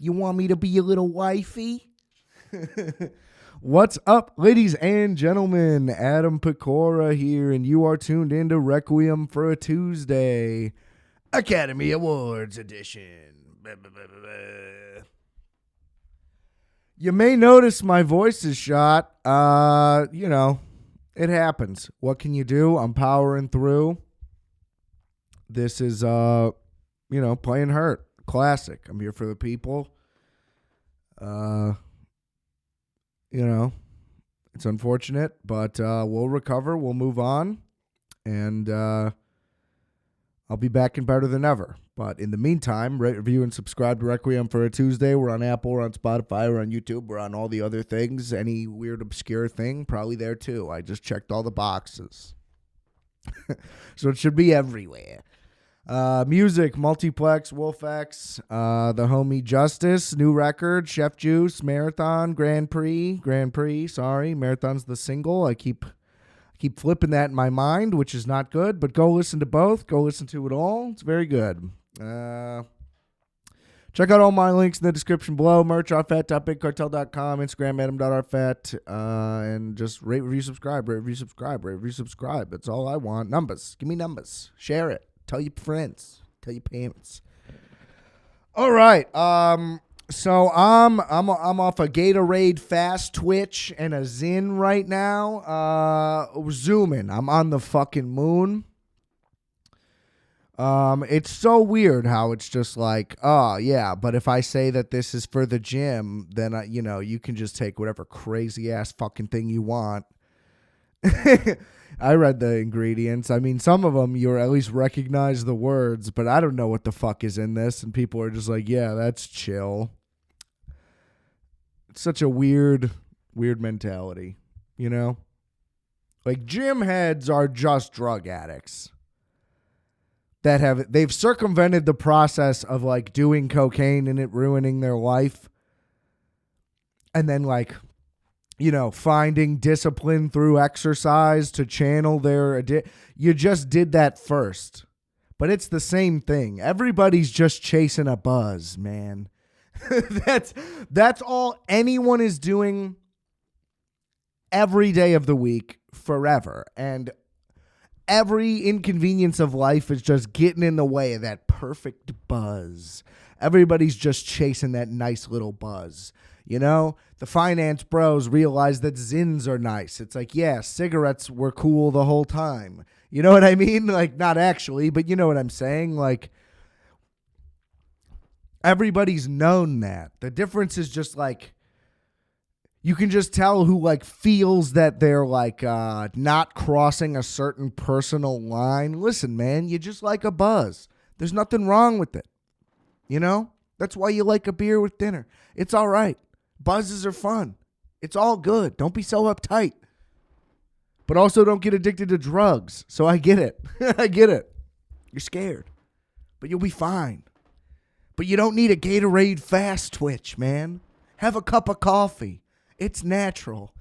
You want me to be your little wifey? What's up, ladies and gentlemen? Adam Pecora here, and you are tuned into Requiem for a Tuesday, Academy Awards edition. You may notice my voice is shot. It happens. What can you do? I'm powering through. This is, playing hurt. Classic. I'm here for the people. It's unfortunate, but we'll recover. We'll move on. And I'll be back and better than ever. But in the meantime, rate, review, and subscribe to Requiem for a Tuesday. We're on Apple, we're on Spotify, we're on YouTube, we're on all the other things. Any weird, obscure thing, probably there too. I just checked all the boxes. So it should be everywhere. Music, Multiplex, Wolfx, the homie Justice, new record, Chef Juice, Marathon, Grand Prix, Marathon's the single. I keep flipping that in my mind, which is not good, but go listen to both. Go listen to it all. It's very good. Check out all my links in the description below. Merch, RFAT.bigcartel.com, Instagram, Adam.RFAT, and just rate, review, subscribe. That's all I want. Numbers. Give me numbers. Share it. Tell your friends. Tell your parents. All right. So I'm off a Gatorade fast twitch and a Zin right now. Zooming. I'm on the fucking moon. It's so weird how it's just like, oh yeah, but if I say that this is for the gym, then you can just take whatever crazy ass fucking thing you want. I read the ingredients. I mean, some of them you at least recognize the words, but I don't know what the fuck is in this, and people are just like, yeah, that's chill. It's such a weird mentality, Like, gym heads are just drug addicts they've circumvented the process of like doing cocaine and it ruining their life, and then finding discipline through exercise to channel their you just did that first. But it's the same thing. Everybody's just chasing a buzz, man. That's all anyone is doing every day of the week forever. And every inconvenience of life is just getting in the way of that perfect buzz. Everybody's just chasing that nice little buzz. The finance bros realize that Zins are nice. It's like, yeah, cigarettes were cool the whole time. You know what I mean? Like, not actually, but you know what I'm saying? Like, everybody's known that. The difference is just like, you can just tell who feels that they're not crossing a certain personal line. Listen, man, you just like a buzz. There's nothing wrong with it. That's why you like a beer with dinner. It's all right. Buzzes are fun. It's all good. Don't be so uptight. But also don't get addicted to drugs. So I get it. I get it. You're scared. But you'll be fine. But you don't need a Gatorade fast twitch, man. Have a cup of coffee. It's natural.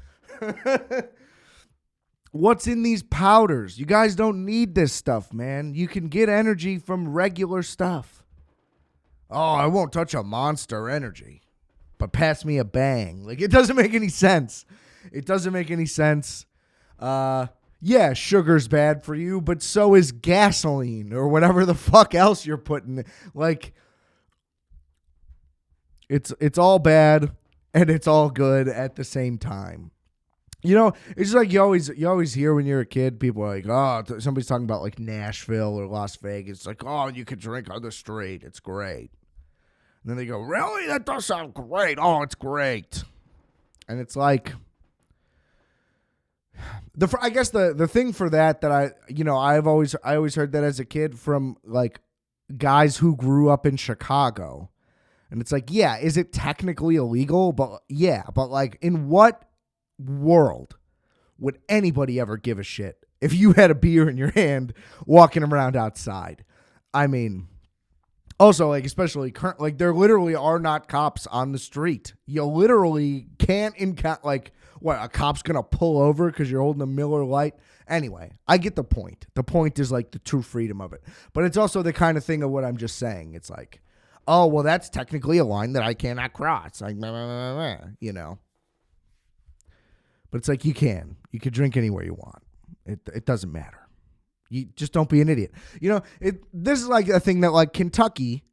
What's in these powders? You guys don't need this stuff, man. You can get energy from regular stuff. Oh, I won't touch a Monster Energy. But pass me a Bang. Like, it doesn't make any sense. It doesn't make any sense. Yeah, sugar's bad for you, but so is gasoline or whatever the fuck else you're putting. Like, it's all bad and it's all good at the same time. It's just like you always hear when you're a kid, people are like, oh, somebody's talking about like Nashville or Las Vegas. It's like, oh, you can drink on the street. It's great. And then they go, really? That does sound great. Oh, it's great. And it's like, I guess the thing for that I always heard that as a kid from like guys who grew up in Chicago. And it's like, yeah, is it technically illegal? But yeah, but like in what world would anybody ever give a shit if you had a beer in your hand walking around outside? I mean, also, like, especially current, like, there literally are not cops on the street. You literally can't encounter, like, what, a cop's gonna pull over because you're holding a Miller Lite? Anyway, I get the point. The point is, like, the true freedom of it. But it's also the kind of thing of what I'm just saying. It's like, oh, well, that's technically a line that I cannot cross. Like, you know. But it's like you can drink anywhere you want. It doesn't matter. You just don't be an idiot. You know, this is like a thing that like Kentucky,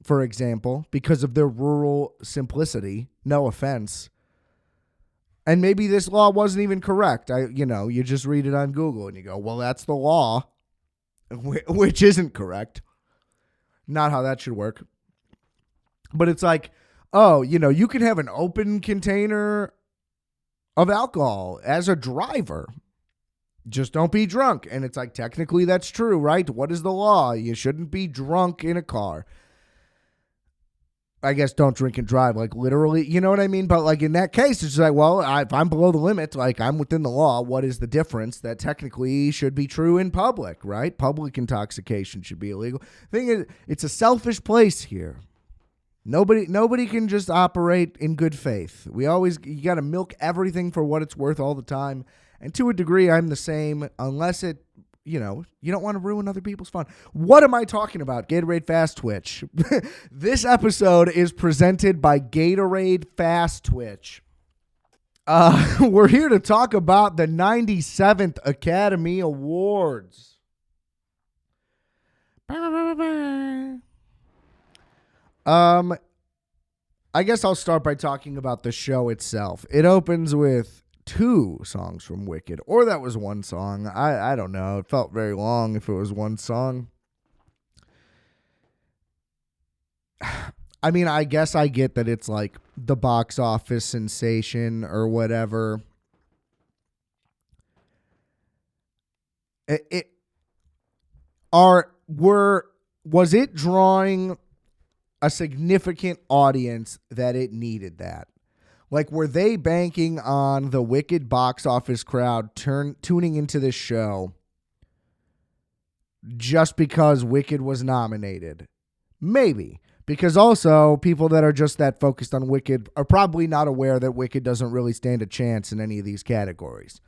for example, because of their rural simplicity, no offense. And maybe this law wasn't even correct. You just read it on Google and you go, well, that's the law, which isn't correct. Not how that should work. But it's like, oh, you can have an open container of alcohol as a driver. Just don't be drunk. And it's like, technically that's true, right? What is the law? You shouldn't be drunk in a car. I guess don't drink and drive, like literally, you know what I mean? But like in that case, it's like, well, if I'm below the limit, like I'm within the law, what is the difference? That technically should be true in public, right? Public intoxication should be illegal. Thing is, it's a selfish place here. Nobody can just operate in good faith. You got to milk everything for what it's worth all the time. And to a degree, I'm the same, unless it, you don't want to ruin other people's fun. What am I talking about? Gatorade Fast Twitch. This episode is presented by Gatorade Fast Twitch. We're here to talk about the 97th Academy Awards. I guess I'll start by talking about the show itself. It opens with 2 songs from Wicked, or that was one song. I don't know. It felt very long if it was one song. I mean, I guess I get that it's like the box office sensation or whatever. Was it drawing a significant audience that it needed that? Like, were they banking on the Wicked box office crowd tuning into this show just because Wicked was nominated? Maybe. Because also, people that are just that focused on Wicked are probably not aware that Wicked doesn't really stand a chance in any of these categories.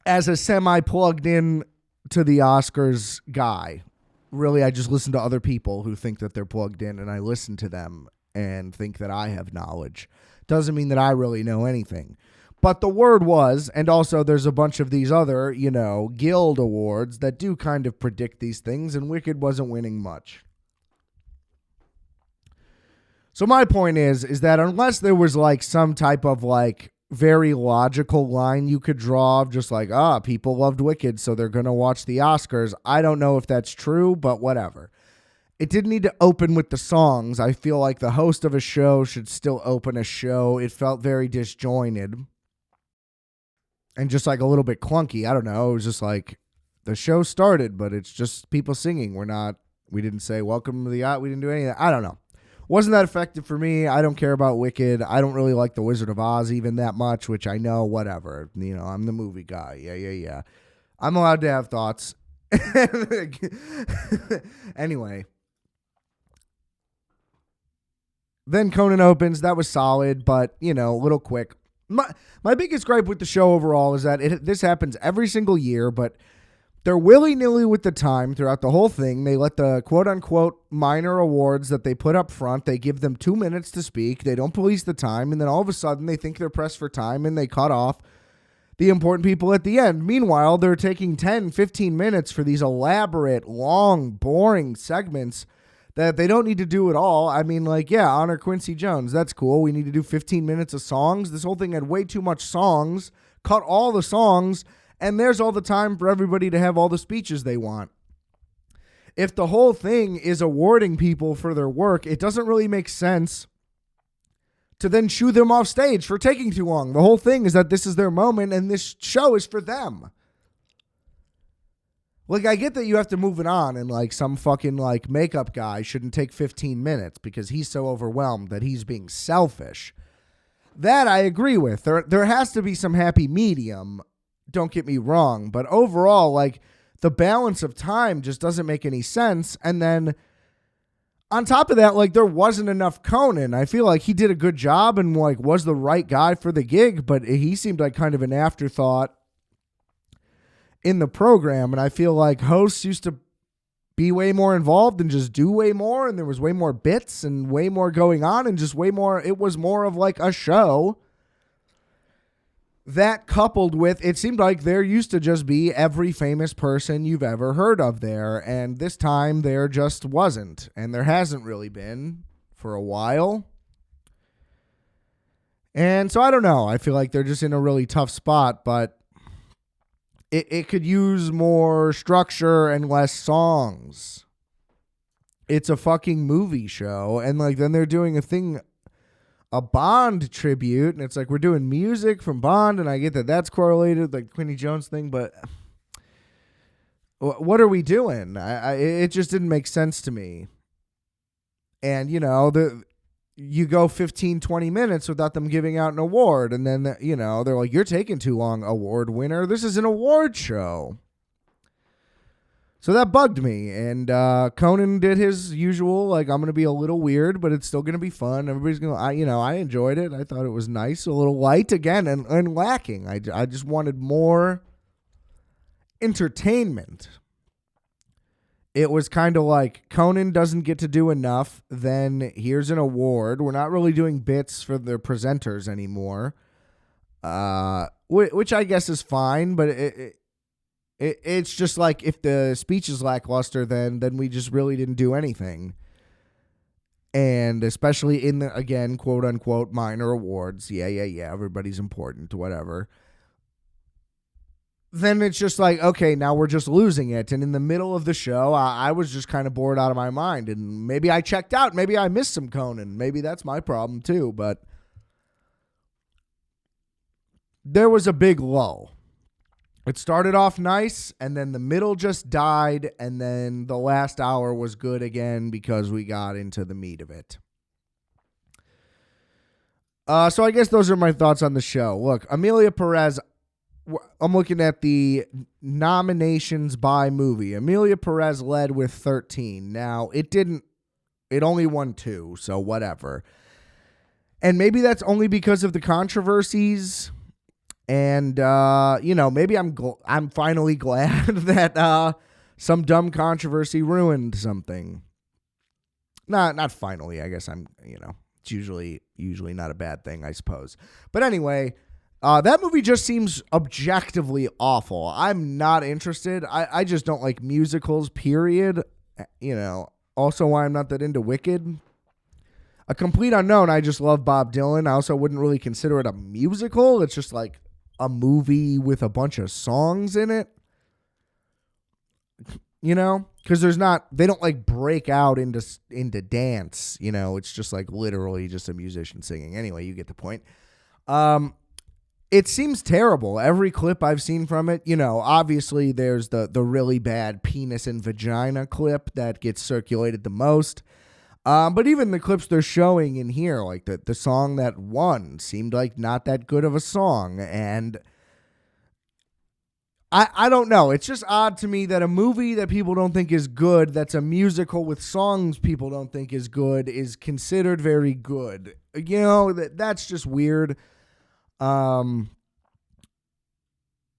As a semi-plugged in to the Oscars guy, really, I just listen to other people who think that they're plugged in, and I listen to them and think that I have knowledge. Doesn't mean that I really know anything. But the word was, and also there's a bunch of these other, guild awards that do kind of predict these things, and Wicked wasn't winning much. So my point is that unless there was like some type of like very logical line you could draw of just like, people loved Wicked, so they're going to watch the Oscars. I don't know if that's true, but whatever. It didn't need to open with the songs. I feel like the host of a show should still open a show. It felt very disjointed and just like a little bit clunky. I don't know. It was just like the show started, but it's just people singing. We didn't say welcome to the yacht. We didn't do any of that. I don't know. Wasn't that effective for me. I don't care about Wicked. I don't really like The Wizard of Oz even that much, which I know, whatever. I'm the movie guy. Yeah. I'm allowed to have thoughts. Anyway. Then Conan opens. That was solid, but, a little quick. My biggest gripe with the show overall is that this happens every single year, but they're willy-nilly with the time throughout the whole thing. They let the quote-unquote minor awards that they put up front, they give them 2 minutes to speak. They don't police the time, and then all of a sudden they think they're pressed for time, and they cut off the important people at the end. Meanwhile, they're taking 10, 15 minutes for these elaborate, long, boring segments that they don't need to do at all. I mean, honor Quincy Jones. That's cool. We need to do 15 minutes of songs. This whole thing had way too much songs. Cut all the songs, and there's all the time for everybody to have all the speeches they want. If the whole thing is awarding people for their work, it doesn't really make sense to then shoo them off stage for taking too long. The whole thing is that this is their moment, and this show is for them. I get that you have to move it on, and some fucking makeup guy shouldn't take 15 minutes because he's so overwhelmed that he's being selfish. That I agree with. There has to be some happy medium. Don't get me wrong, but overall, the balance of time just doesn't make any sense. And then on top of that, there wasn't enough Conan. I feel like he did a good job and was the right guy for the gig, but he seemed like kind of an afterthought in the program. And I feel like hosts used to be way more involved and just do way more, and there was way more bits and way more going on and just way more. It was more of like a show. That coupled with, it seemed like there used to just be every famous person you've ever heard of there, and this time there just wasn't, and there hasn't really been for a while. And so I don't know. I feel like they're just in a really tough spot, but it could use more structure and less songs. It's a fucking movie show, and like then they're doing a Bond tribute, and it's like we're doing music from Bond, and I get that that's correlated, like Quincy Jones thing, but what are we doing? It just didn't make sense to me. And, you know, you go 15, 20 minutes without them giving out an award, and then, you know, they're like, you're taking too long, award winner. This is an award show. So that bugged me, and Conan did his usual, like, I'm going to be a little weird, but it's still going to be fun. Everybody's going to, I enjoyed it. I thought it was nice, a little light again, and lacking. I just wanted more entertainment. It was kind of like Conan doesn't get to do enough, then here's an award. We're not really doing bits for the presenters anymore, which I guess is fine, but it's just like if the speech is lackluster, then we just really didn't do anything. And especially in the, again, quote unquote, minor awards. Yeah, everybody's important, whatever. Then it's just like, okay, now we're just losing it. And in the middle of the show, I was just kind of bored out of my mind. And maybe I checked out. Maybe I missed some Conan. Maybe that's my problem too. But there was a big lull. It started off nice, and then the middle just died, and then the last hour was good again because we got into the meat of it. So I guess those are my thoughts on the show. Look, Amelia Perez, I'm looking at the nominations by movie. Amelia Perez led with 13. Now, it only won 2, so whatever. And maybe that's only because of the controversies. And, maybe I'm finally glad that some dumb controversy ruined something. Not finally, I guess it's usually not a bad thing, I suppose. But anyway, that movie just seems objectively awful. I'm not interested. I just don't like musicals, period. Also why I'm not that into Wicked. A Complete Unknown, I just love Bob Dylan. I also wouldn't really consider it a musical. It's just like a movie with a bunch of songs in it, because they don't like break out into dance, it's just like literally just a musician singing. Anyway, you get the point. It seems terrible. Every clip I've seen from it, obviously there's the really bad penis and vagina clip that gets circulated the most. But even the clips they're showing in here, like the song that won seemed like not that good of a song. And I don't know. It's just odd to me that a movie that people don't think is good, that's a musical with songs people don't think is good, is considered very good. That's just weird.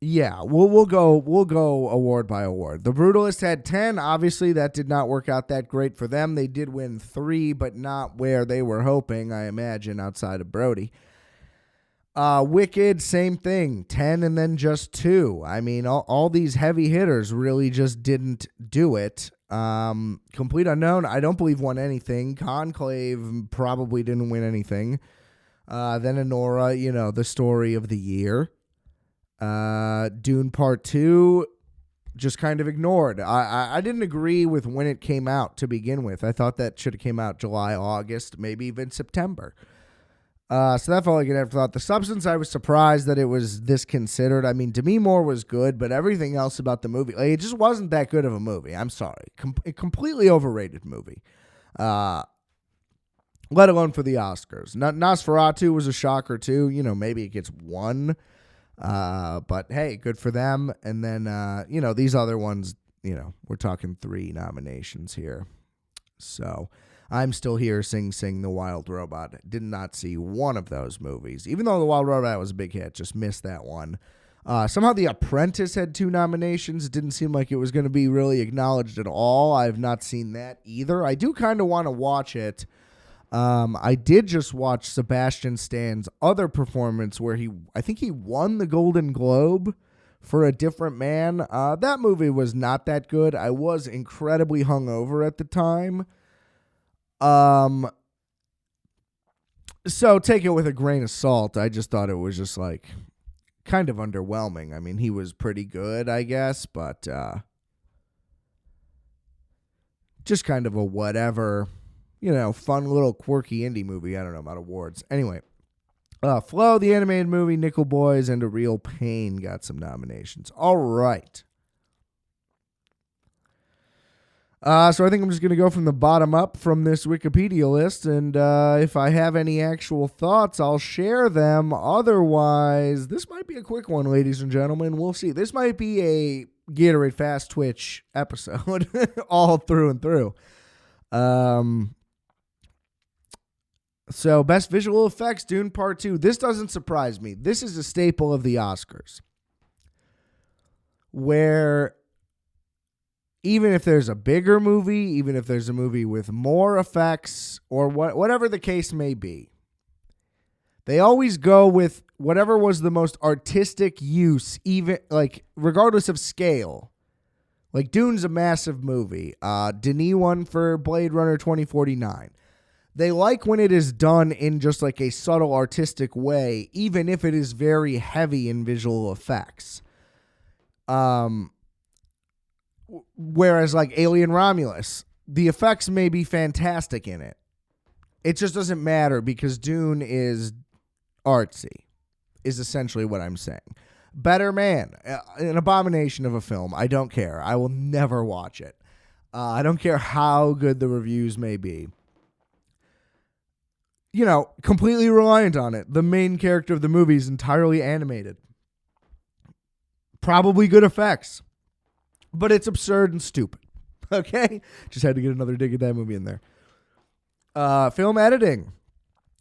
Yeah, we'll go award by award. The Brutalist had 10. Obviously, that did not work out that great for them. They did win 3, but not where they were hoping, I imagine, outside of Brody. Wicked, same thing, 10 and then just 2. I mean, all these heavy hitters really just didn't do it. Complete Unknown, I don't believe won anything. Conclave probably didn't win anything. Then Anora, the story of the year. Dune Part 2, just kind of ignored. I didn't agree with when it came out to begin with. I thought that should have came out July, August, maybe even September. So that felt like an afterthought. The Substance, I was surprised that it was this considered. I mean, Demi Moore was good, but everything else about the movie, it just wasn't that good of a movie. I'm sorry. A completely overrated movie. Let alone for the Oscars. Nosferatu was a shocker too. Maybe it gets 1. But hey, good for them. And then, these other ones, we're talking 3 nominations here. So I'm Still Here, Sing Sing, The Wild Robot. Did not see one of those movies, even though The Wild Robot was a big hit, just missed that one. Somehow The Apprentice had 2 nominations. It didn't seem like it was going to be really acknowledged at all. I have not seen that either. I do kind of want to watch it. I did just watch Sebastian Stan's other performance where I think he won the Golden Globe for A Different Man. That movie was not that good. I was incredibly hungover at the time. So take it with a grain of salt. I just thought it was just like kind of underwhelming. I mean, he was pretty good, I guess, but just kind of a whatever, fun little quirky indie movie. I don't know about awards. Anyway, Flow, the animated movie, Nickel Boys, and A Real Pain got some nominations. All right. So I think I'm just going to go from the bottom up from this Wikipedia list, and if I have any actual thoughts, I'll share them. Otherwise, this might be a quick one, ladies and gentlemen. We'll see. This might be a Gatorade Fast Twitch episode all through and through. So, Best Visual Effects, Dune Part 2. This doesn't surprise me. This is a staple of the Oscars, where even if there's a bigger movie, even if there's a movie with more effects, or whatever the case may be, they always go with whatever was the most artistic use, even like regardless of scale. Like Dune's a massive movie. Denis won for Blade Runner 2049. They like when it is done in just like a subtle artistic way, even if it is very heavy in visual effects. Whereas like Alien Romulus, the effects may be fantastic in it. It just doesn't matter because Dune is artsy, is essentially what I'm saying. Better Man, an abomination of a film. I don't care. I will never watch it. I don't care how good the reviews may be. Completely reliant on it. The main character of the movie is entirely animated. Probably good effects. But it's absurd and stupid. Okay? Just had to get another dig at that movie in there. Film editing.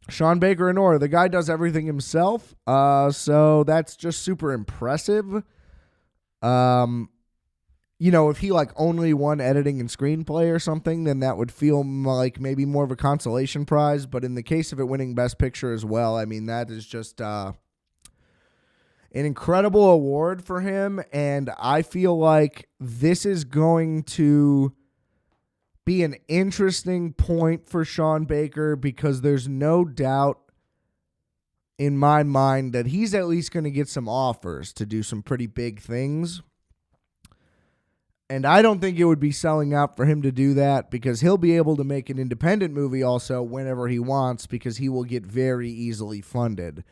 Sean Baker and Orr. The guy does everything himself. So that's just super impressive. If he like only won editing and screenplay or something, then that would feel like maybe more of a consolation prize. But in the case of it winning Best Picture as well, I mean, that is just an incredible award for him. And I feel like this is going to be an interesting point for Sean Baker because there's no doubt in my mind that he's at least going to get some offers to do some pretty big things. And I don't think it would be selling out for him to do that because he'll be able to make an independent movie also whenever he wants because he will get very easily funded.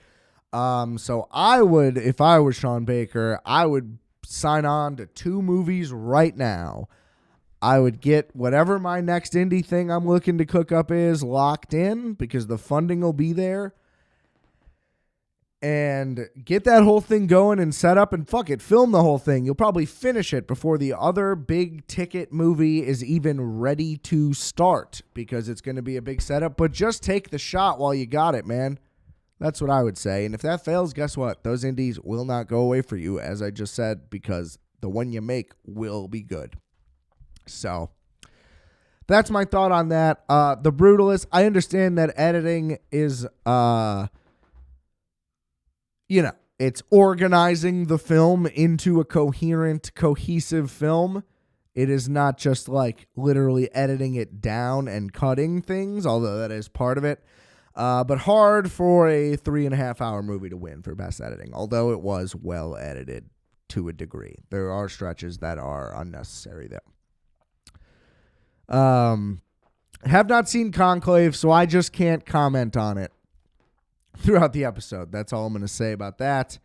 So I would, if I was Sean Baker, I would sign on to 2 movies right now. I would get whatever my next indie thing I'm looking to cook up is locked in because the funding will be there. And get that whole thing going and set up and fuck it, film the whole thing. You'll probably finish it before the other big ticket movie is even ready to start because it's going to be a big setup. But just take the shot while you got it, man. That's what I would say. And if that fails, guess what? Those indies will not go away for you, as I just said, because the one you make will be good. So that's my thought on that. The Brutalist, I understand that editing is... it's organizing the film into a coherent, cohesive film. It is not just like literally editing it down and cutting things, although that is part of it. But hard for a 3.5-hour movie to win for best editing, although it was well edited to a degree. There are stretches that are unnecessary, though. Have not seen Conclave, so I just can't comment on it throughout the episode. That's all I'm going to say about that.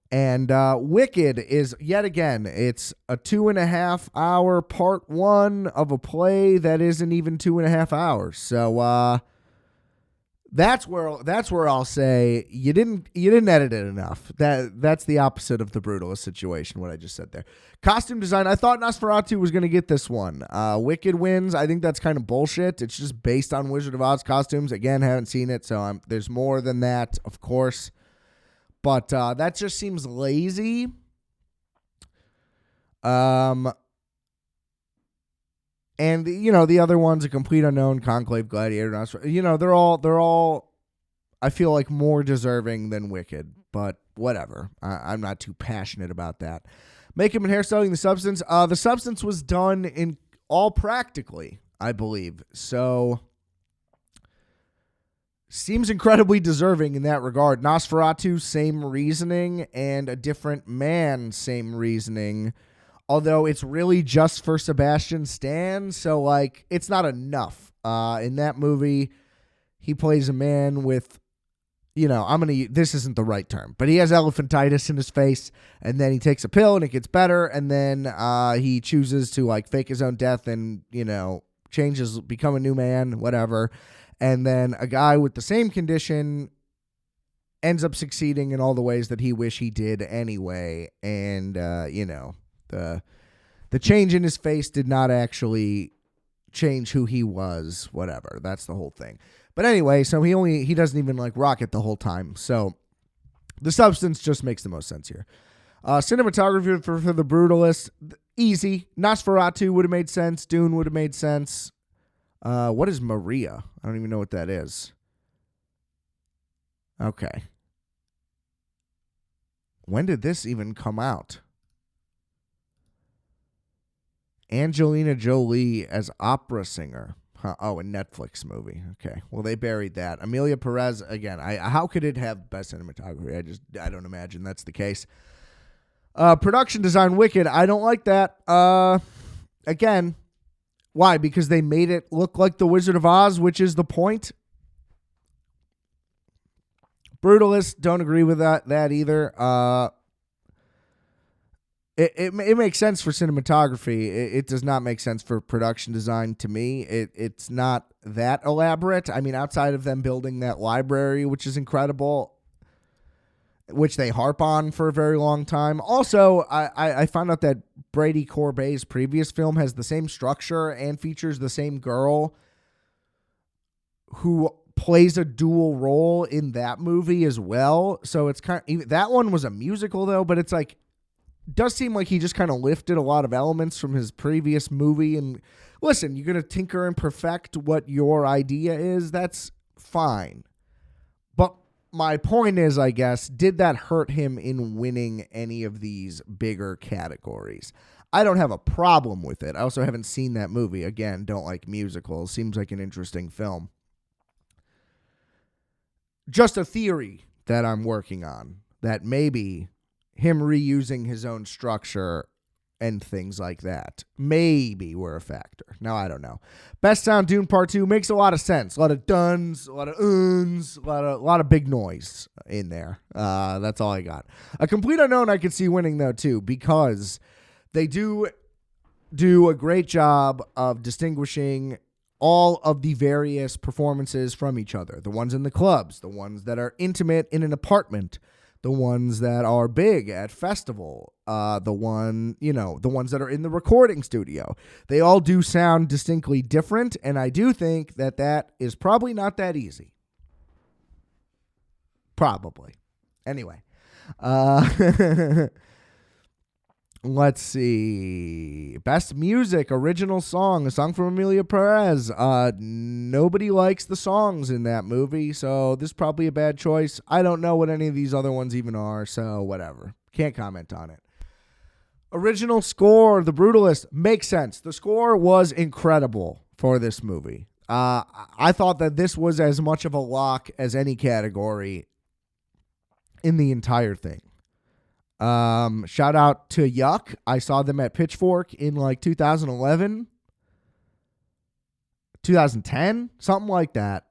And Wicked is, yet again, it's a 2.5-hour part 1 of a play that isn't even 2.5 hours. So that's where I'll say you didn't edit it enough. That's the opposite of the Brutalist situation, what I just said there. Costume design, I thought Nosferatu was going to get this one. Wicked wins. I think that's kind of bullshit. It's just based on Wizard of Oz costumes. Again, haven't seen it, so there's more than that, of course. But that just seems lazy. And the other ones, A Complete Unknown, Conclave, Gladiator, they're all I feel like more deserving than Wicked, but whatever. I'm not too passionate about that. Makeup and hairstyling, The Substance. The Substance was done in all practically, I believe. So seems incredibly deserving in that regard. Nosferatu, same reasoning, and A Different Man, same reasoning. Although it's really just for Sebastian Stan, so like it's not enough. In that movie, he plays a man with, this isn't the right term, but he has elephantitis in his face, and then he takes a pill and it gets better, and then he chooses to like fake his own death and, become a new man, whatever. And then a guy with the same condition ends up succeeding in all the ways that he wish he did anyway. And, the change in his face did not actually change who he was, whatever. That's the whole thing. But anyway, so he doesn't even like rock it the whole time. So The Substance just makes the most sense here. Cinematography for The Brutalist, easy. Nosferatu would have made sense. Dune would have made sense. What is Maria? I don't even know what that is. Okay. When did this even come out? Angelina Jolie as opera singer. Oh, a Netflix movie. Okay. Well, they buried that. Amelia Perez, again, how could it have best cinematography? I don't imagine that's the case. Production design, Wicked. I don't like that. Again, why? Because they made it look like The Wizard of Oz, which is the point. Brutalist, don't agree with that either. It makes sense for cinematography. It does not make sense for production design to me. It's not that elaborate. I mean, outside of them building that library, which is incredible, which they harp on for a very long time. Also, I found out that Brady Corbet's previous film has the same structure and features the same girl who plays a dual role in that movie as well. So it's that one was a musical though, but it's like, does seem like he just kind of lifted a lot of elements from his previous movie. And listen, you're going to tinker and perfect what your idea is. That's fine. But my point is, I guess, did that hurt him in winning any of these bigger categories? I don't have a problem with it. I also haven't seen that movie. Again, don't like musicals. Seems like an interesting film. Just a theory that I'm working on, that maybe him reusing his own structure and things like that maybe were a factor. Now, I don't know. Best Sound, Dune Part 2 makes a lot of sense. A lot of duns, a lot of uns, a lot of big noise in there. That's all I got. A Complete Unknown I could see winning, though, too, because they do a great job of distinguishing all of the various performances from each other. The ones in the clubs, the ones that are intimate in an apartment, the ones that are big at festival, the ones that are in the recording studio. They all do sound distinctly different, and I do think that is probably not that easy. Probably. Anyway. Let's see. Best music, original song, a song from Amelia Perez. Nobody likes the songs in that movie, so this is probably a bad choice. I don't know what any of these other ones even are, so whatever. Can't comment on it. Original score, The Brutalist, makes sense. The score was incredible for this movie. I thought that this was as much of a lock as any category in the entire thing. Shout out to Yuck. I saw them at Pitchfork in like 2011, 2010, something like that.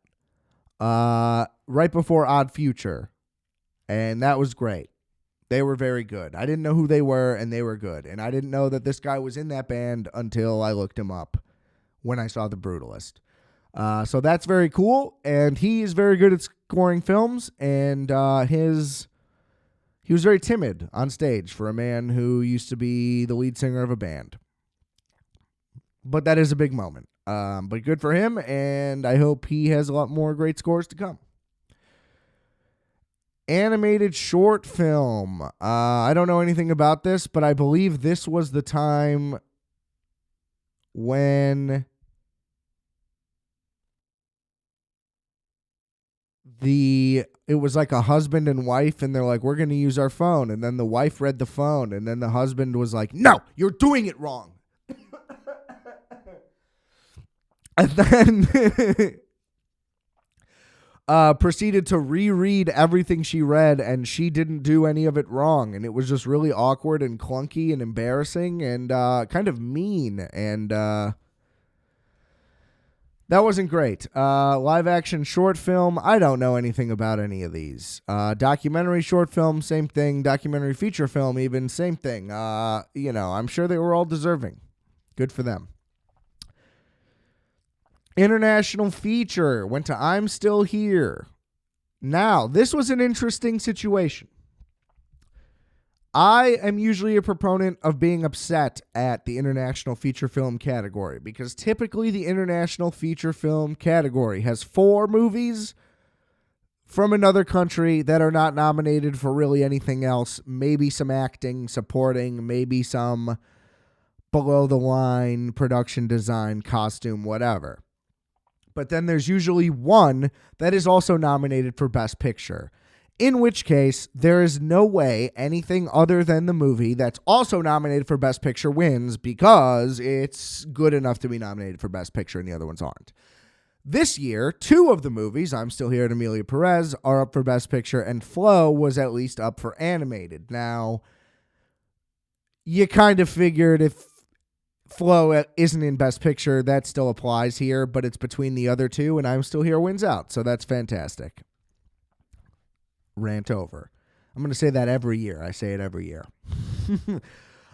Right before Odd Future. And that was great. They were very good. I didn't know who they were, and they were good. And I didn't know that this guy was in that band until I looked him up when I saw The Brutalist. So that's very cool. And he is very good at scoring films, and he was very timid on stage for a man who used to be the lead singer of a band. But that is a big moment. But good for him, and I hope he has a lot more great scores to come. Animated short film. I don't know anything about this, but I believe this was the time when it was like a husband and wife, and they're like, we're going to use our phone. And then the wife read the phone, and then the husband was like, no, you're doing it wrong. And then proceeded to reread everything she read, and she didn't do any of it wrong. And it was just really awkward and clunky and embarrassing and kind of mean. And that wasn't great. Live action short film, I don't know anything about any of these. Documentary short film, same thing. Documentary feature film, even, same thing. I'm sure they were all deserving. Good for them. International feature went to I'm Still Here. Now, this was an interesting situation. I am usually a proponent of being upset at the international feature film category because typically the international feature film category has 4 movies from another country that are not nominated for really anything else. Maybe some acting, supporting, maybe some below the line, production design, costume, whatever. But then there's usually one that is also nominated for Best Picture. In which case, there is no way anything other than the movie that's also nominated for Best Picture wins because it's good enough to be nominated for Best Picture and the other ones aren't. This year, 2 of the movies, I'm Still Here and Amelia Perez, are up for Best Picture, and Flow was at least up for animated. Now, you kind of figured if Flow isn't in Best Picture, that still applies here, but it's between the other 2, and I'm Still Here wins out, so that's fantastic. Rant over. I'm going to say that every year. I say it every year.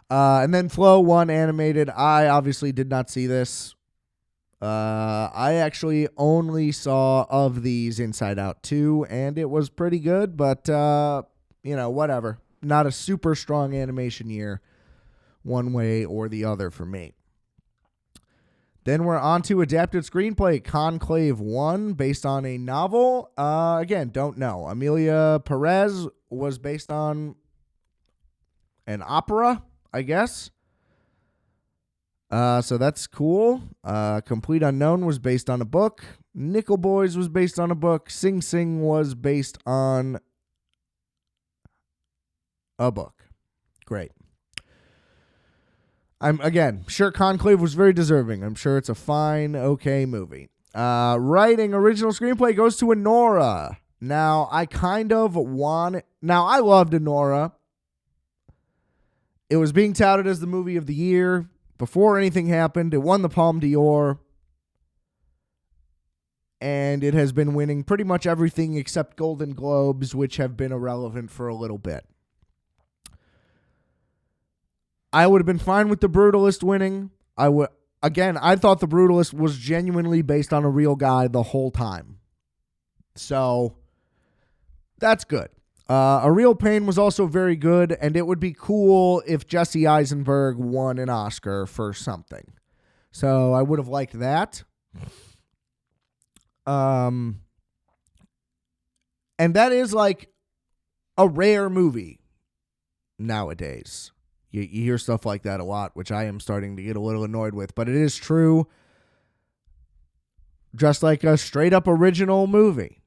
And then Flow won animated. I obviously did not see this. I actually only saw of these Inside Out 2, and it was pretty good, but, whatever. Not a super strong animation year one way or the other for me. Then we're on to adapted screenplay, Conclave 1, based on a novel. Again, don't know. Amelia Perez was based on an opera, I guess. So that's cool. Complete Unknown was based on a book. Nickel Boys was based on a book. Sing Sing was based on a book. Great. I'm sure Conclave was very deserving. I'm sure it's a fine, okay movie. Writing original screenplay goes to Anora. Now, I loved Anora. It was being touted as the movie of the year before anything happened. It won the Palme d'Or. And it has been winning pretty much everything except Golden Globes, which have been irrelevant for a little bit. I would have been fine with The Brutalist winning. I thought The Brutalist was genuinely based on a real guy the whole time. So, that's good. A Real Pain was also very good, and it would be cool if Jesse Eisenberg won an Oscar for something. So, I would have liked that. And that is like a rare movie nowadays. You hear stuff like that a lot, which I am starting to get a little annoyed with. But it is true. Just like a straight-up original movie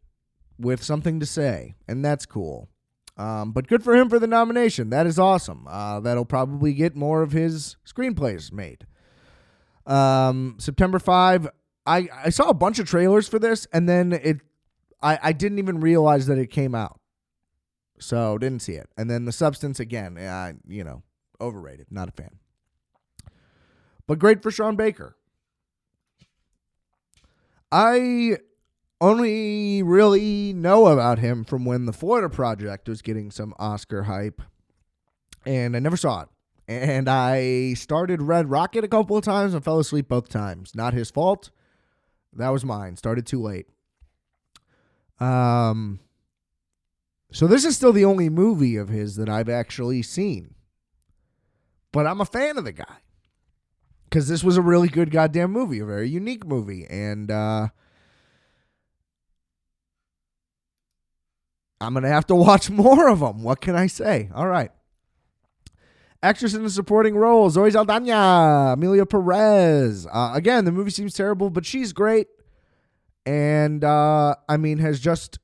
with something to say. And that's cool. But good for him for the nomination. That is awesome. That'll probably get more of his screenplays made. September 5, I saw a bunch of trailers for this, and then I didn't even realize that it came out. So, didn't see it. And then The Substance, again, overrated. Not a fan. But great for Sean Baker. I only really know about him from when The Florida Project was getting some Oscar hype. And I never saw it. And I started Red Rocket a couple of times and fell asleep both times. Not his fault. That was mine. Started too late. So this is still the only movie of his that I've actually seen. But I'm a fan of the guy. Because this was a really good goddamn movie. A very unique movie. And I I'm going to have to watch more of them. What can I say? All right. Actress in the supporting role, Zoe Saldana, Amelia Perez. Again, the movie seems terrible, but she's great. And, has just...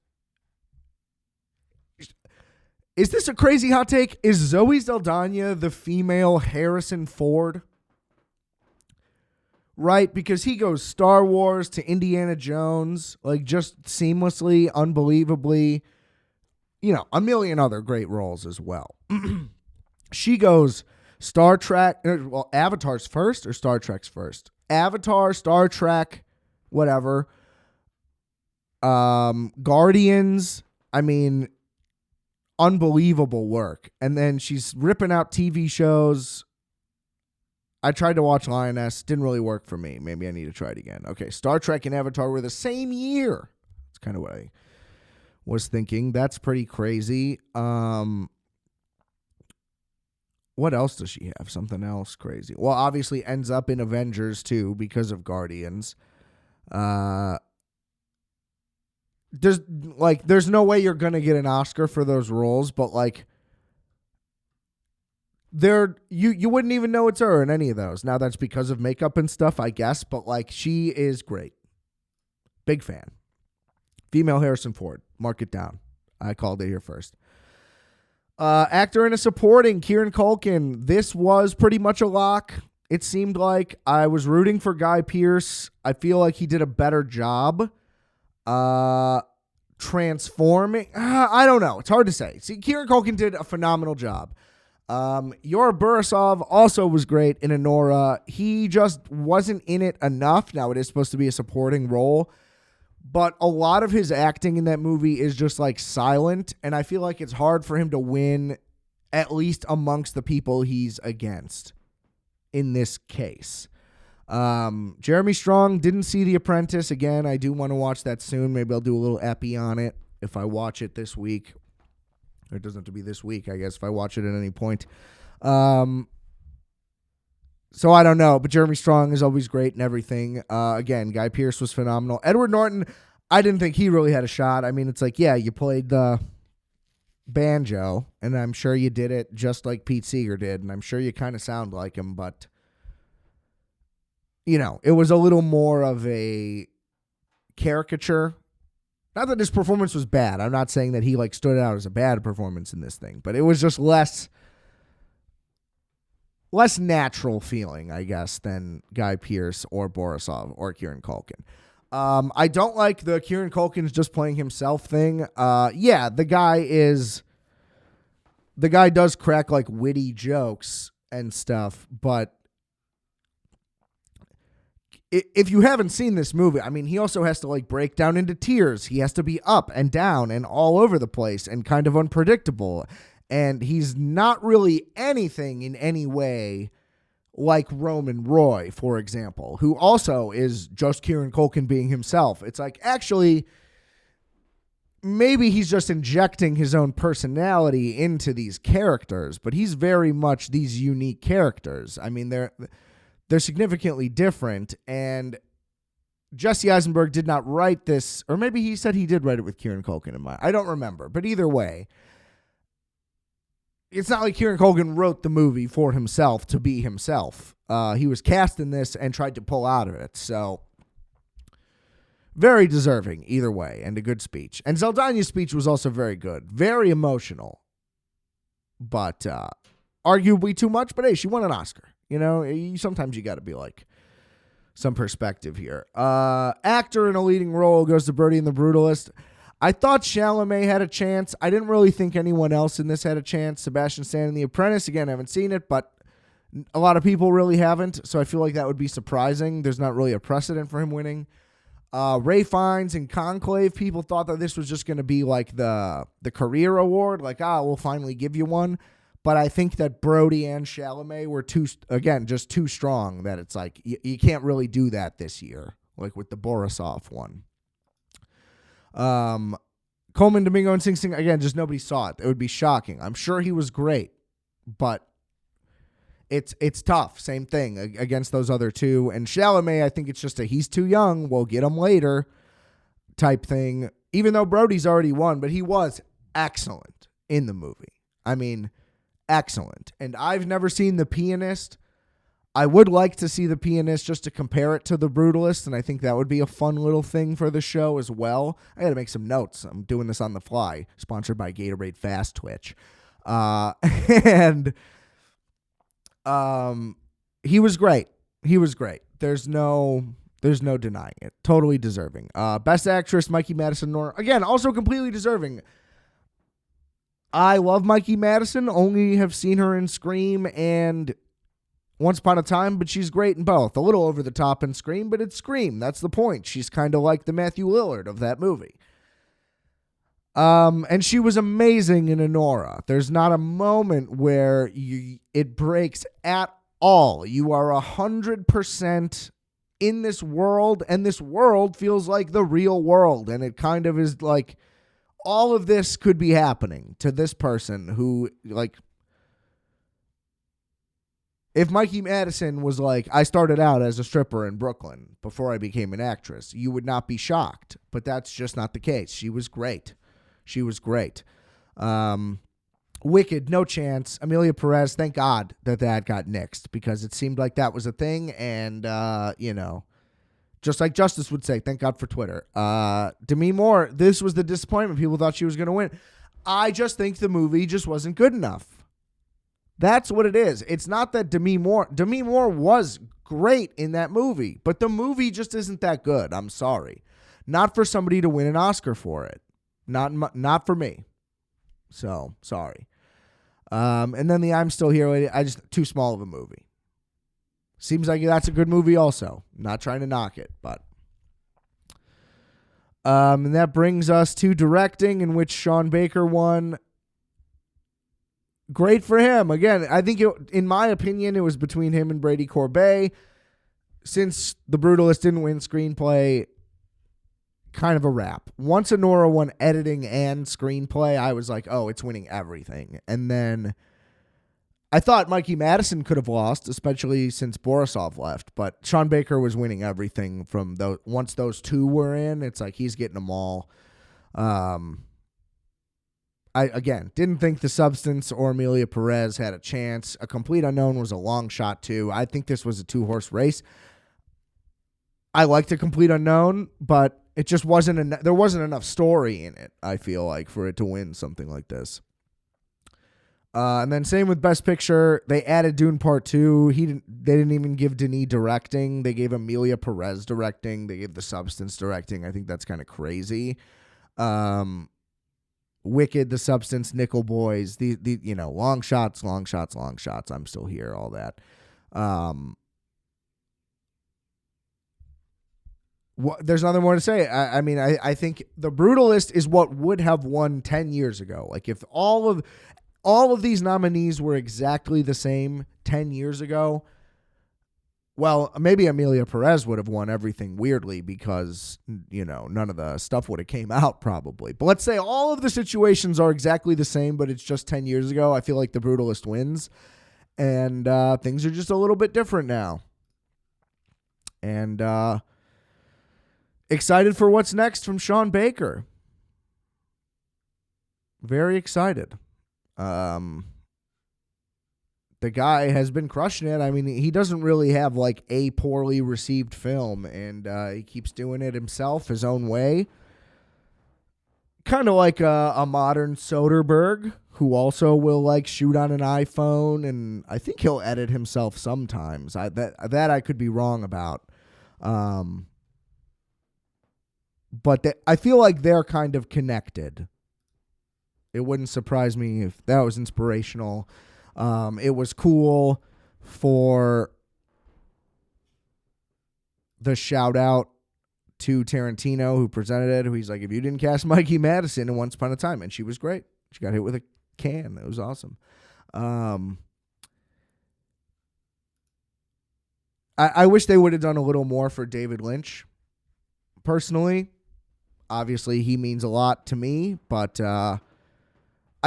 Is this a crazy hot take? Is Zoe Saldana the female Harrison Ford? Right? Because he goes Star Wars to Indiana Jones, like just seamlessly, unbelievably, a million other great roles as well. She goes Star Trek, Avatar's first or Star Trek's first? Avatar, Star Trek, whatever. Guardians, unbelievable work. And then she's ripping out TV shows. I tried to watch Lioness. Didn't really work for me. Maybe I need to try it again. Okay, Star Trek and Avatar were the same year. That's kind of what I was thinking. That's pretty crazy. What else does she have? Something else crazy. Well, obviously ends up in Avengers too because of Guardians. There's no way you're going to get an Oscar for those roles, but you wouldn't even know it's her in any of those. Now that's because of makeup and stuff, I guess, but she is great. Big fan. Female Harrison Ford. Mark it down. I called it here first. Actor in a supporting, Kieran Culkin. This was pretty much a lock. It seemed like I was rooting for Guy Pearce. I feel like he did a better job transforming. I don't know. It's hard to say. See, Kieran Culkin did a phenomenal job. Yor Borisov also was great in Anora. He just wasn't in it enough. Now, it is supposed to be a supporting role, but a lot of his acting in that movie is just silent, and I feel like it's hard for him to win, at least amongst the people he's against in this case. Jeremy Strong, didn't see The Apprentice. Again, I do want to watch that soon. Maybe I'll do a little epi on it if I watch it this week. It doesn't have to be this week, I guess, if I watch it at any point. So I don't know, but Jeremy Strong is always great and everything. Again, Guy Pearce was phenomenal. Edward Norton, I didn't think he really had a shot. It's you played the banjo, and I'm sure you did it just like Pete Seeger did, and I'm sure you kind of sound like him, but, it was a little more of a caricature. Not that his performance was bad. I'm not saying that he stood out as a bad performance in this thing, but it was just less natural feeling, I guess, than Guy Pearce or Borisov or Kieran Culkin. I don't like the Kieran Culkin's just playing himself thing. The guy does crack witty jokes and stuff, but if you haven't seen this movie, he also has to break down into tears. He has to be up and down and all over the place and kind of unpredictable. And he's not really anything in any way like Roman Roy, for example, who also is just Kieran Culkin being himself. It's actually, maybe he's just injecting his own personality into these characters, but he's very much these unique characters. They're significantly different, and Jesse Eisenberg did not write this, or maybe he said he did write it with Kieran Culkin in mind. I don't remember, but either way, it's not like Kieran Culkin wrote the movie for himself to be himself. He was cast in this and tried to pull out of it, so very deserving either way, and a good speech. And Saldana's speech was also very good, very emotional, but arguably too much, but hey, she won an Oscar. Sometimes you got to be some perspective here. Actor in a leading role goes to Birdie and the Brutalist. I thought Chalamet had a chance. I didn't really think anyone else in this had a chance. Sebastian Stan in The Apprentice, again, I haven't seen it, but a lot of people really haven't, so I feel like that would be surprising. There's not really a precedent for him winning. Ray Fiennes in Conclave, people thought that this was just going to be the career award, we'll finally give you one. But I think that Brody and Chalamet were just too strong, that it's you can't really do that this year, with the Borisov one. Coleman, Domingo, and Sing Sing, again, just nobody saw it. It would be shocking. I'm sure he was great, but it's tough. Same thing against those other two. And Chalamet, I think it's just he's too young, we'll get him later type thing, even though Brody's already won, but he was excellent in the movie. I mean, excellent. And I've never seen The Pianist. I would like to see The Pianist just to compare it to The Brutalist, and I think that would be a fun little thing for the show as well. I got to make some notes. I'm doing this on the fly. Sponsored by Gatorade Fast Twitch. And he was great. He was great. There's no denying it. Totally deserving. Best Actress, Mikey Madison, Nora. Again, also completely deserving. I love Mikey Madison. Only have seen her in Scream and Once Upon a Time, but she's great in both. A little over the top in Scream, but it's Scream. That's the point. She's kind of like the Matthew Lillard of that movie. And she was amazing in Anora. There's not a moment where it breaks at all. You are 100% in this world, and this world feels like the real world, and it kind of is like all of this could be happening to this person who, like, if Mikey Madison was like, I started out as a stripper in Brooklyn before I became an actress, you would not be shocked, but that's just not the case. She was great. She was great. Wicked, no chance. Amelia Perez, thank God that got nixed, because it seemed like that was a thing, and, just like Justice would say, thank God for Twitter. Demi Moore, this was the disappointment. People thought she was going to win. I just think the movie just wasn't good enough. That's what it is. It's not that Demi Moore was great in that movie, but the movie just isn't that good. I'm sorry. Not for somebody to win an Oscar for it. Not for me. So, sorry. And then the I'm Still Here lady, too small of a movie. Seems like that's a good movie also. Not trying to knock it, but. And that brings us to directing, in which Sean Baker won. Great for him. Again, I think, in my opinion, it was between him and Brady Corbet. Since The Brutalist didn't win screenplay, kind of a wrap. Once Anora won editing and screenplay, I was like, oh, it's winning everything. And then I thought Mikey Madison could have lost, especially since Borisov left, but Sean Baker was winning everything from those. Once those two were in, it's like he's getting them all. I, again, didn't think The Substance or Amelia Perez had a chance. A Complete Unknown was a long shot, too. I think this was a two-horse race. I liked A Complete Unknown, but it just wasn't there wasn't enough story in it, I feel like, for it to win something like this. And then same with Best Picture. They added Dune Part 2. They didn't even give Denis directing. They gave Amelia Perez directing. They gave The Substance directing. I think that's kind of crazy. Wicked, The Substance, Nickel Boys, the long shots. I'm Still Here, all that. There's nothing more to say. I think The Brutalist is what would have won 10 years ago. Like, if all of these nominees were exactly the same 10 years ago, well, maybe Amelia Perez would have won everything weirdly, because, none of the stuff would have came out probably. But let's say all of the situations are exactly the same, but it's just 10 years ago. I feel like The Brutalist wins, and things are just a little bit different now. And excited for what's next from Sean Baker. Very excited. The guy has been crushing it. I mean, he doesn't really have like a poorly received film, and he keeps doing it himself, his own way. Kind of like a modern Soderbergh, who also will like shoot on an iPhone, and I think he'll edit himself sometimes. That I could be wrong about. But I feel like they're kind of connected. It wouldn't surprise me if that was inspirational. It was cool for the shout out to Tarantino, who presented it, who he's like, if you didn't cast Mikey Madison in Once Upon a Time, and she was great. She got hit with a can. It was awesome. I wish they would have done a little more for David Lynch. Personally, obviously he means a lot to me, but I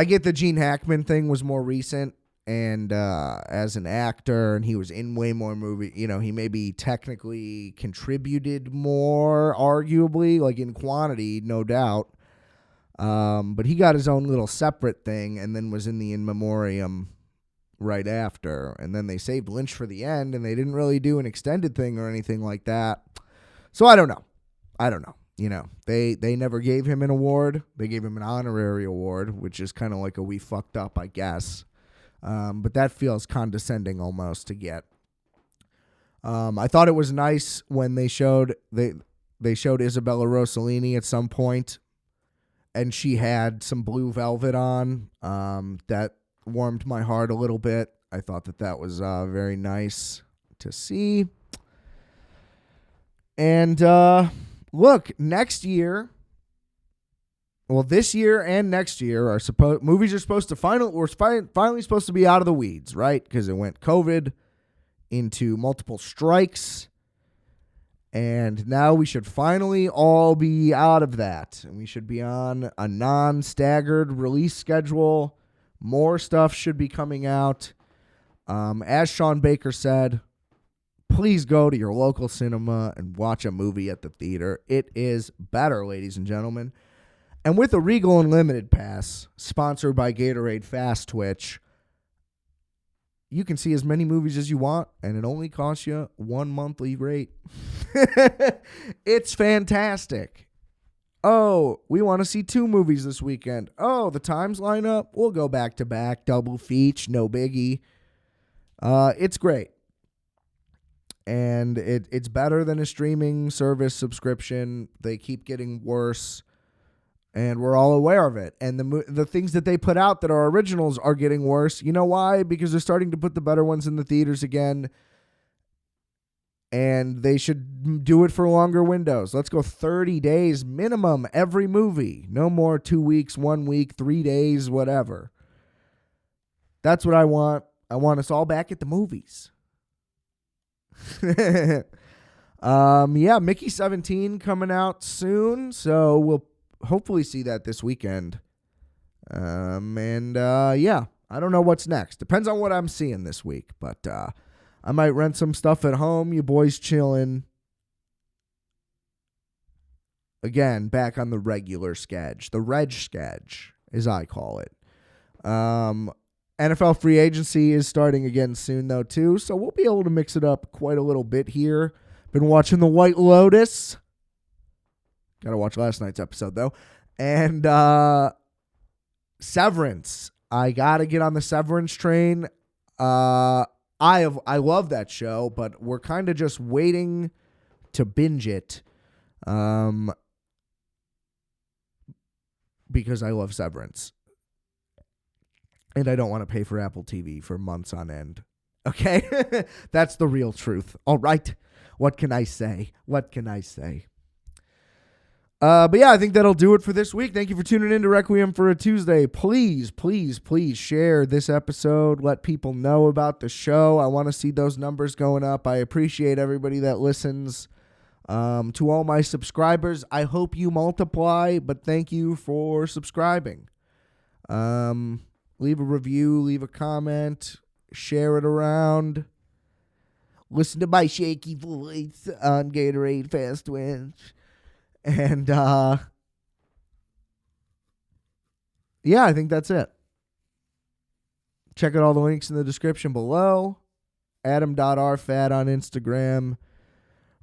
get the Gene Hackman thing was more recent, and as an actor, and he was in way more movie. He maybe technically contributed more, arguably, like in quantity, no doubt. But he got his own little separate thing and then was in the in memoriam right after. And then they saved Lynch for the end, and they didn't really do an extended thing or anything like that. So I don't know. You know, they never gave him an award. They gave him an honorary award, which is kind of like a we fucked up, I guess. But that feels condescending almost to get. I thought it was nice when they showed Isabella Rossellini at some point, and she had some blue velvet on. That warmed my heart a little bit. I thought that was very nice to see. And look, next year, well, this year and next year movies are supposed to finally supposed to be out of the weeds, right? Because it went COVID into multiple strikes, and now we should finally all be out of that, and we should be on a non-staggered release schedule. More stuff should be coming out. As Sean Baker said, please go to your local cinema and watch a movie at the theater. It is better, ladies and gentlemen. And with a Regal Unlimited Pass, sponsored by Gatorade Fast Twitch, you can see as many movies as you want, and it only costs you one monthly rate. It's fantastic. Oh, we want to see 2 movies this weekend. Oh, the times line up. We'll go back to back, double feature, no biggie. It's great. And it's better than a streaming service subscription. They keep getting worse, and we're all aware of it. And the things that they put out that are originals are getting worse. You know why? Because they're starting to put the better ones in the theaters again, and they should do it for longer windows. Let's go 30 days minimum every movie. No more 2 weeks, 1 week, 3 days, whatever. That's what I want. I want us all back at the movies. Mickey 17 coming out soon, so we'll hopefully see that this weekend. I don't know what's next. Depends on what I'm seeing this week, but I might rent some stuff at home. You boys chilling. Again, back on the regular sketch, the reg sketch, as I call it. NFL free agency is starting again soon, though, too, so we'll be able to mix it up quite a little bit here. Been watching The White Lotus. Got to watch last night's episode, though. And Severance. I got to get on the Severance train. I love that show, but we're kind of just waiting to binge it because I love Severance. And I don't want to pay for Apple TV for months on end. Okay? That's the real truth. All right. What can I say? But yeah, I think that'll do it for this week. Thank you for tuning in to Requiem for a Tuesday. Please, please, please share this episode. Let people know about the show. I want to see those numbers going up. I appreciate everybody that listens. To all my subscribers, I hope you multiply, but thank you for subscribing. Leave a review, leave a comment, share it around. Listen to my shaky voice on Gatorade Fast Twitch. And, I think that's it. Check out all the links in the description below. Adam.rfat on Instagram.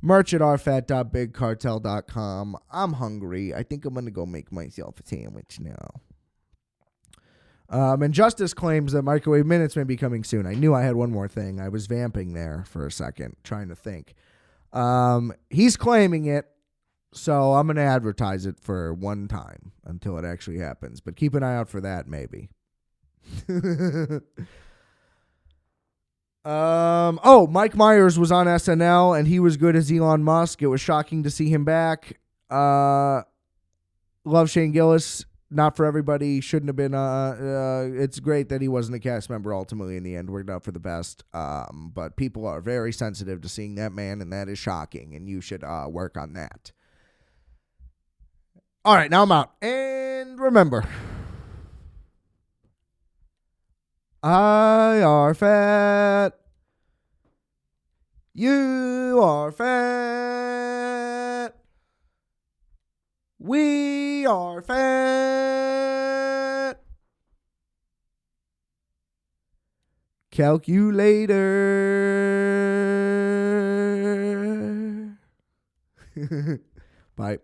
Merch at rfat.bigcartel.com. I'm hungry. I think I'm going to go make myself a sandwich now. And Justice claims that Microwave Minutes may be coming soon. I knew I had one more thing. I was vamping there for a second, trying to think. He's claiming it, so I'm going to advertise it for one time until it actually happens. But keep an eye out for that, maybe. Mike Myers was on SNL, and he was good as Elon Musk. It was shocking to see him back. Love Shane Gillis. Not for everybody. Shouldn't have been. It's great that he wasn't a cast member ultimately in the end. Worked out for the best. But people are very sensitive to seeing that man, and that is shocking, and you should work on that. All right, now I'm out. And remember, I are fat. You are fat. We are fat. Calculator. Bye.